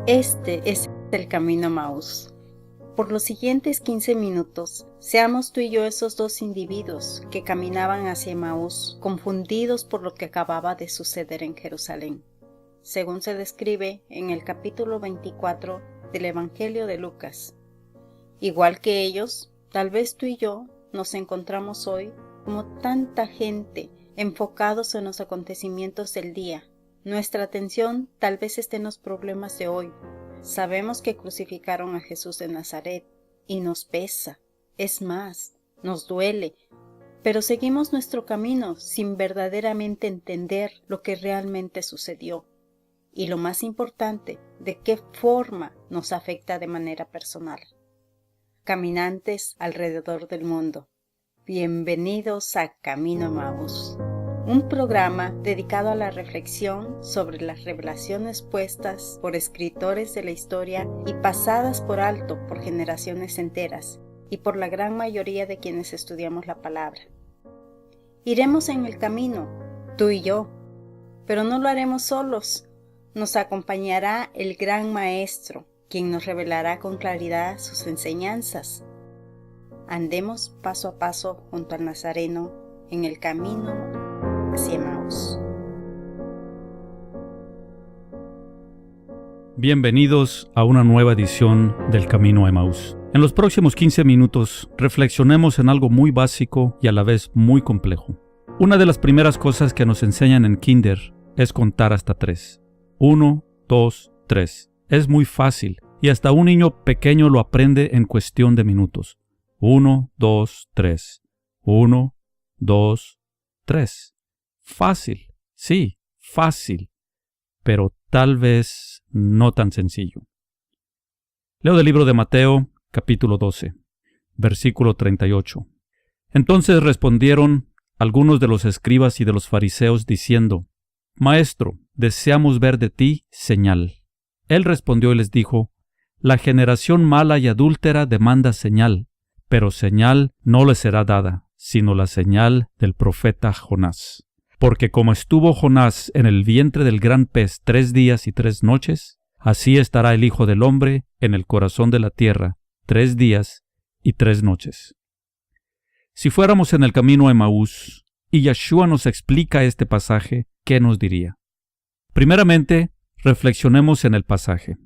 Este es el camino a Maús. Por los siguientes 15 minutos, seamos tú y yo esos dos individuos que caminaban hacia Maús, confundidos por lo que acababa de suceder en Jerusalén, según se describe en el capítulo 24 del Evangelio de Lucas. Igual que ellos, tal vez tú y yo nos encontramos hoy como tanta gente enfocados en los acontecimientos del día. Nuestra atención tal vez esté en los problemas de hoy. Sabemos que crucificaron a Jesús de Nazaret y nos pesa, es más, nos duele, pero seguimos nuestro camino sin verdaderamente entender lo que realmente sucedió y lo más importante, de qué forma nos afecta de manera personal. Caminantes alrededor del mundo, bienvenidos a Camino a Maús, un programa dedicado a la reflexión sobre las revelaciones puestas por escritores de la historia y pasadas por alto por generaciones enteras y por la gran mayoría de quienes estudiamos la palabra. Iremos en el camino, tú y yo, pero no lo haremos solos. Nos acompañará el gran Maestro, quien nos revelará con claridad sus enseñanzas. Andemos paso a paso junto al Nazareno en el camino hacia Emaús. Bienvenidos a una nueva edición del Camino a Emaús. En los próximos 15 minutos reflexionemos en algo muy básico y a la vez muy complejo. Una de las primeras cosas que nos enseñan en Kinder es contar hasta 3. 1, 2, 3. Es muy fácil y hasta un niño pequeño lo aprende en cuestión de minutos. 1, 2, 3. 1, 2, 3. Fácil, sí, fácil, pero tal vez no tan sencillo. Leo del libro de Mateo, capítulo 12, versículo 38. Entonces respondieron algunos de los escribas y de los fariseos diciendo: Maestro, deseamos ver de ti señal. Él respondió y les dijo: La generación mala y adúltera demanda señal, pero señal no le será dada, sino la señal del profeta Jonás. Porque como estuvo Jonás en el vientre del gran pez 3 días y 3 noches, así estará el Hijo del Hombre en el corazón de la tierra 3 días y 3 noches. Si fuéramos en el camino a Emaús y Yeshua nos explica este pasaje, ¿qué nos diría? Primeramente, reflexionemos en el pasaje.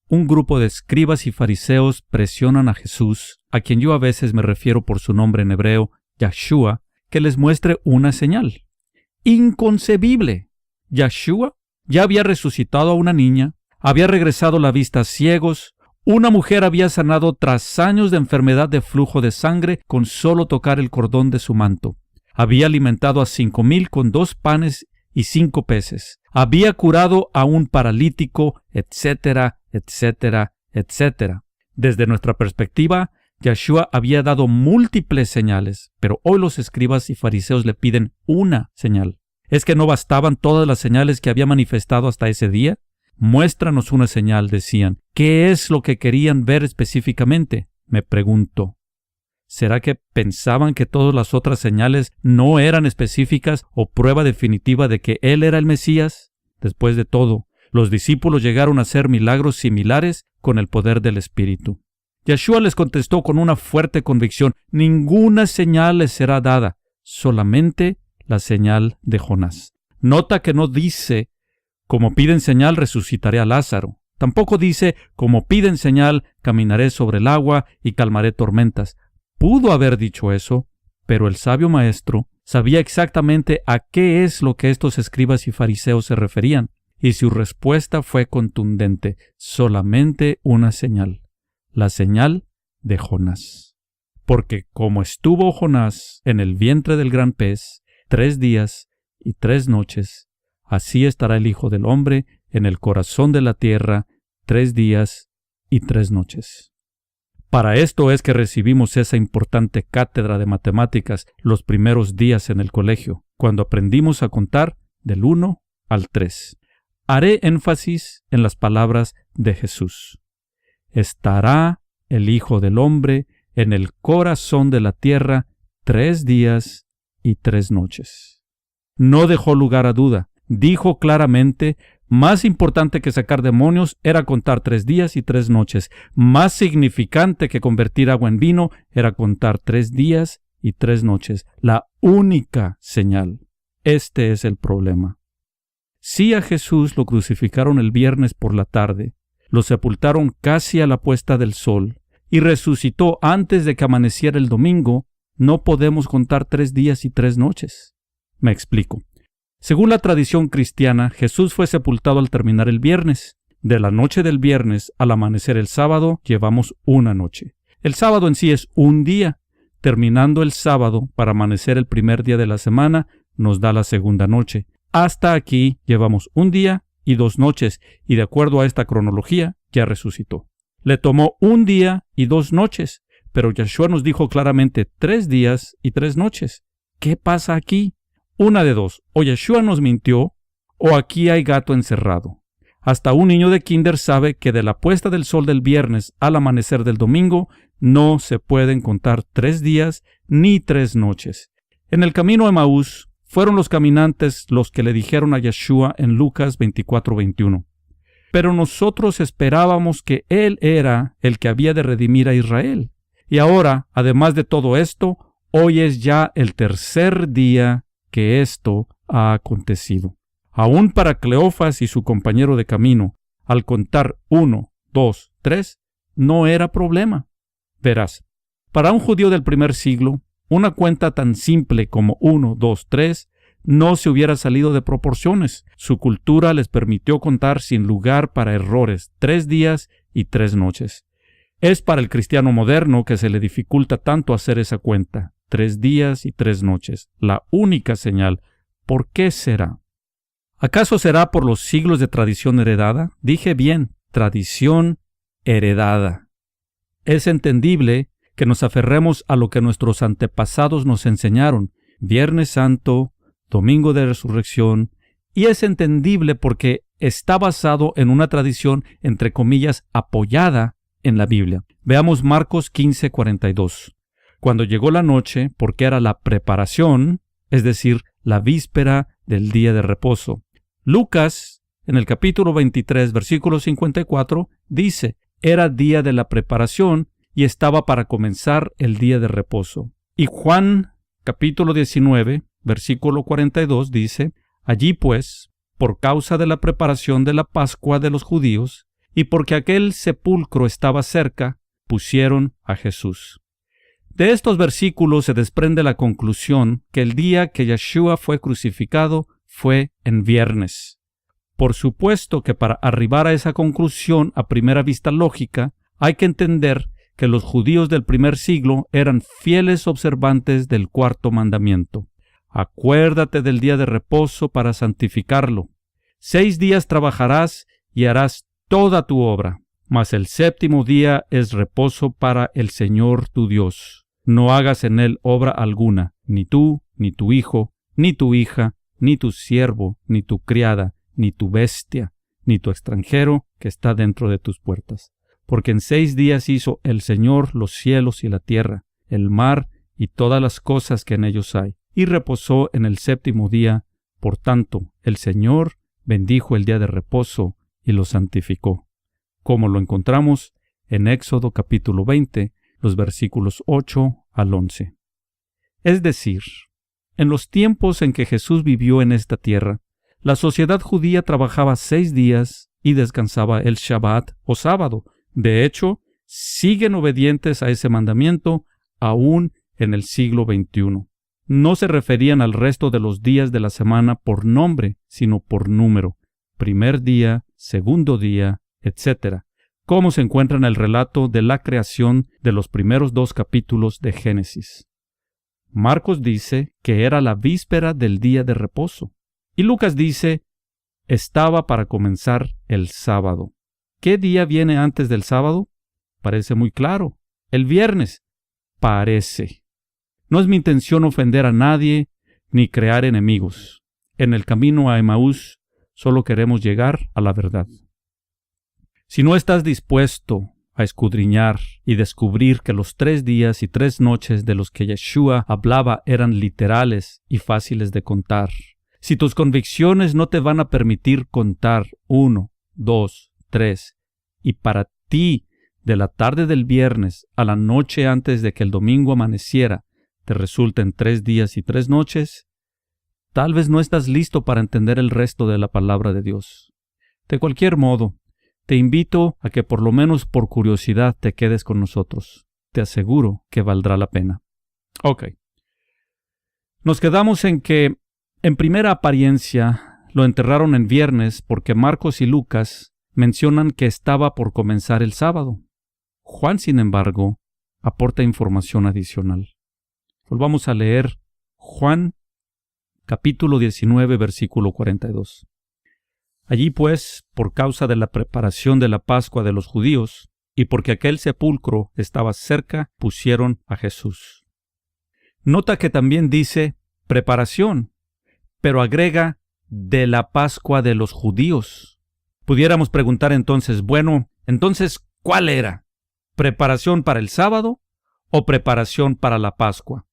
Un grupo de escribas y fariseos presionan a Jesús, a quien yo a veces me refiero por su nombre en hebreo, Yeshua, que les muestre una señal. ¡Inconcebible! Yeshua ya había resucitado a una niña, había regresado la vista a ciegos, una mujer había sanado tras años de enfermedad de flujo de sangre con solo tocar el cordón de su manto, había alimentado a 5,000 con 2 panes y 5 peces, había curado a un paralítico, etcétera, etcétera, etcétera. Desde nuestra perspectiva, Yeshua había dado múltiples señales, pero hoy los escribas y fariseos le piden una señal. ¿Es que no bastaban todas las señales que había manifestado hasta ese día? Muéstranos una señal, decían. ¿Qué es lo que querían ver específicamente? Me pregunto. ¿Será que pensaban que todas las otras señales no eran específicas o prueba definitiva de que Él era el Mesías? Después de todo, los discípulos llegaron a hacer milagros similares con el poder del Espíritu. Yeshua les contestó con una fuerte convicción: ninguna señal les será dada, solamente la señal de Jonás. Nota que no dice: como piden señal resucitaré a Lázaro. Tampoco dice: como piden señal caminaré sobre el agua y calmaré tormentas. Pudo haber dicho eso, pero el sabio maestro sabía exactamente a qué es lo que estos escribas y fariseos se referían, y su respuesta fue contundente: solamente una señal. La señal de Jonás. Porque como estuvo Jonás en el vientre del gran pez 3 días y 3 noches, así estará el Hijo del Hombre en el corazón de la tierra 3 días y 3 noches. Para esto es que recibimos esa importante cátedra de matemáticas los primeros días en el colegio, cuando aprendimos a contar del 1 al 3. Haré énfasis en las palabras de Jesús. Estará el Hijo del Hombre en el corazón de la tierra 3 días y 3 noches. No dejó lugar a duda. Dijo claramente: Más importante que sacar demonios era contar 3 días y 3 noches. Más significante que convertir agua en vino era contar 3 días y 3 noches. La única señal. Este es el problema. Si a Jesús lo crucificaron el viernes por la tarde, lo sepultaron casi a la puesta del sol y resucitó antes de que amaneciera el domingo, no podemos contar 3 días y 3 noches. Me explico. Según la tradición cristiana, Jesús fue sepultado al terminar el viernes. De la noche del viernes al amanecer el sábado, llevamos una noche. El sábado en sí es un día. Terminando el sábado, para amanecer el primer día de la semana, nos da la segunda noche. Hasta aquí llevamos un día y 2 noches, y de acuerdo a esta cronología, ya resucitó. Le tomó un día y 2 noches, pero Yeshua nos dijo claramente 3 días y 3 noches. ¿Qué pasa aquí? Una de dos, o Yeshua nos mintió, o aquí hay gato encerrado. Hasta un niño de kinder sabe que de la puesta del sol del viernes al amanecer del domingo no se pueden contar 3 días ni 3 noches. En el camino a Emaús fueron los caminantes los que le dijeron a Yeshua en Lucas 24:21. Pero nosotros esperábamos que Él era el que había de redimir a Israel. Y ahora, además de todo esto, hoy es ya el 3er día que esto ha acontecido. Aún para Cleofas y su compañero de camino, al contar 1, 2, 3, no era problema. Verás, para un judío del primer siglo, una cuenta tan simple como 1, 2, 3 no se hubiera salido de proporciones. Su cultura les permitió contar sin lugar para errores 3 días y 3 noches. Es para el cristiano moderno que se le dificulta tanto hacer esa cuenta. 3 días y 3 noches, la única señal. ¿Por qué será? ¿Acaso será por los siglos de tradición heredada? Dije bien, tradición heredada. Es entendible que nos aferremos a lo que nuestros antepasados nos enseñaron, Viernes Santo, Domingo de Resurrección, y es entendible porque está basado en una tradición, entre comillas, apoyada en la Biblia. Veamos Marcos 15:42. Cuando llegó la noche, porque era la preparación, es decir, la víspera del día de reposo. Lucas, en el capítulo 23, versículo 54, dice, era día de la preparación y estaba para comenzar el día de reposo. Y Juan, capítulo 19, versículo 42, dice, allí pues, por causa de la preparación de la Pascua de los judíos, y porque aquel sepulcro estaba cerca, pusieron a Jesús. De estos versículos se desprende la conclusión que el día que Yeshua fue crucificado fue en viernes. Por supuesto que para arribar a esa conclusión a primera vista lógica, hay que entender que los judíos del primer siglo eran fieles observantes del 4º mandamiento. Acuérdate del día de reposo para santificarlo. 6 días trabajarás y harás toda tu obra, mas el 7º día es reposo para el Señor tu Dios. No hagas en él obra alguna, ni tú, ni tu hijo, ni tu hija, ni tu siervo, ni tu criada, ni tu bestia, ni tu extranjero que está dentro de tus puertas. Porque en 6 días hizo el Señor los cielos y la tierra, el mar y todas las cosas que en ellos hay, y reposó en el 7º día. Por tanto, el Señor bendijo el día de reposo y lo santificó, como lo encontramos en Éxodo capítulo 20, los versículos 8 al 11. Es decir, en los tiempos en que Jesús vivió en esta tierra, la sociedad judía trabajaba 6 días y descansaba el Shabbat o sábado. De hecho, siguen obedientes a ese mandamiento aún en el siglo XXI. No se referían al resto de los días de la semana por nombre, sino por número. Primer día, segundo día, etc., como se encuentra en el relato de la creación de los primeros 2 capítulos de Génesis. Marcos dice que era la víspera del día de reposo. Y Lucas dice, estaba para comenzar el sábado. ¿Qué día viene antes del sábado? Parece muy claro. El viernes. Parece. No es mi intención ofender a nadie ni crear enemigos. En el camino a Emaús solo queremos llegar a la verdad. Si no estás dispuesto a escudriñar y descubrir que los 3 días y 3 noches de los que Yeshua hablaba eran literales y fáciles de contar, Si tus convicciones no te van a permitir contar 1, 2, 3, y para ti, de la tarde del viernes a la noche antes de que el domingo amaneciera, te resulten 3 días y 3 noches, tal vez no estás listo para entender el resto de la palabra de Dios. De cualquier modo, te invito a que por lo menos por curiosidad te quedes con nosotros. Te aseguro que valdrá la pena. Ok. Nos quedamos en que, en primera apariencia, lo enterraron en viernes porque Marcos y Lucas mencionan que estaba por comenzar el sábado. Juan, sin embargo, aporta información adicional. Volvamos a leer Juan, capítulo 19, versículo 42. Allí pues, por causa de la preparación de la Pascua de los judíos, y porque aquel sepulcro estaba cerca, pusieron a Jesús. Nota que también dice preparación, pero agrega de la Pascua de los judíos. Pudiéramos preguntar entonces, entonces, ¿cuál era? ¿Preparación para el sábado o preparación para la Pascua?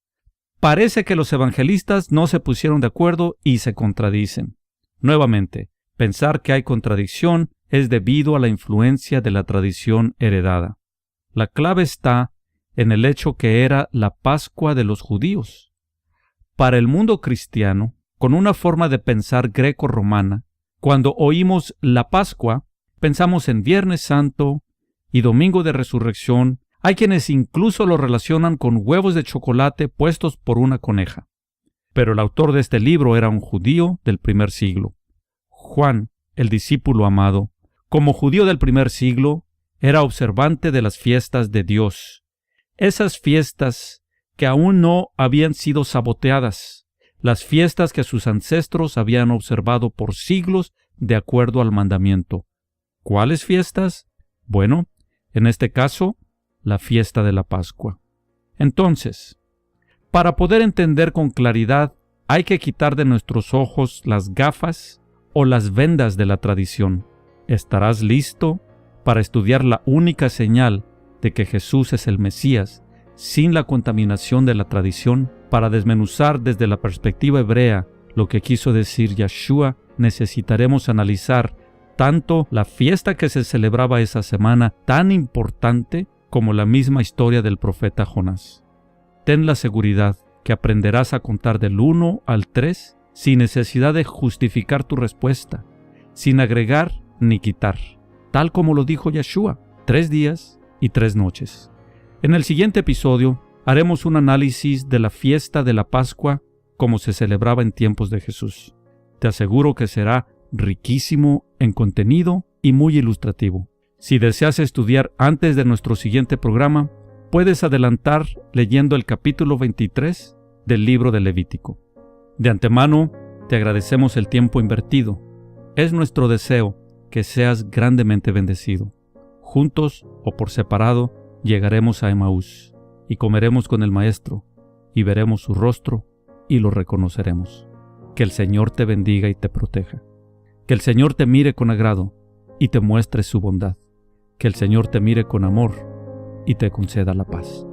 Parece que los evangelistas no se pusieron de acuerdo y se contradicen. Nuevamente, pensar que hay contradicción es debido a la influencia de la tradición heredada. La clave está en el hecho que era la Pascua de los judíos. Para el mundo cristiano, con una forma de pensar greco-romana, cuando oímos la Pascua, pensamos en Viernes Santo y Domingo de Resurrección. Hay quienes incluso lo relacionan con huevos de chocolate puestos por una coneja. Pero el autor de este libro era un judío del primer siglo. Juan, el discípulo amado, como judío del primer siglo, era observante de las fiestas de Dios. Esas fiestas que aún no habían sido saboteadas, las fiestas que sus ancestros habían observado por siglos de acuerdo al mandamiento. ¿Cuáles fiestas? Bueno, en este caso, la fiesta de la Pascua. Entonces, para poder entender con claridad, hay que quitar de nuestros ojos las gafas o las vendas de la tradición. ¿Estarás listo para estudiar la única señal de que Jesús es el Mesías, sin la contaminación de la tradición? Para desmenuzar desde la perspectiva hebrea lo que quiso decir Yeshua, necesitaremos analizar tanto la fiesta que se celebraba esa semana, tan importante, como la misma historia del profeta Jonás. Ten la seguridad que aprenderás a contar del 1 al 3 sin necesidad de justificar tu respuesta, sin agregar ni quitar, tal como lo dijo Yeshua, 3 días y 3 noches. En el siguiente episodio haremos un análisis de la fiesta de la Pascua como se celebraba en tiempos de Jesús. Te aseguro que será riquísimo en contenido y muy ilustrativo. Si deseas estudiar antes de nuestro siguiente programa, puedes adelantar leyendo el capítulo 23 del libro de Levítico. De antemano, te agradecemos el tiempo invertido. Es nuestro deseo que seas grandemente bendecido. Juntos o por separado, llegaremos a Emaús y comeremos con el Maestro y veremos su rostro y lo reconoceremos. Que el Señor te bendiga y te proteja. Que el Señor te mire con agrado y te muestre su bondad. Que el Señor te mire con amor y te conceda la paz.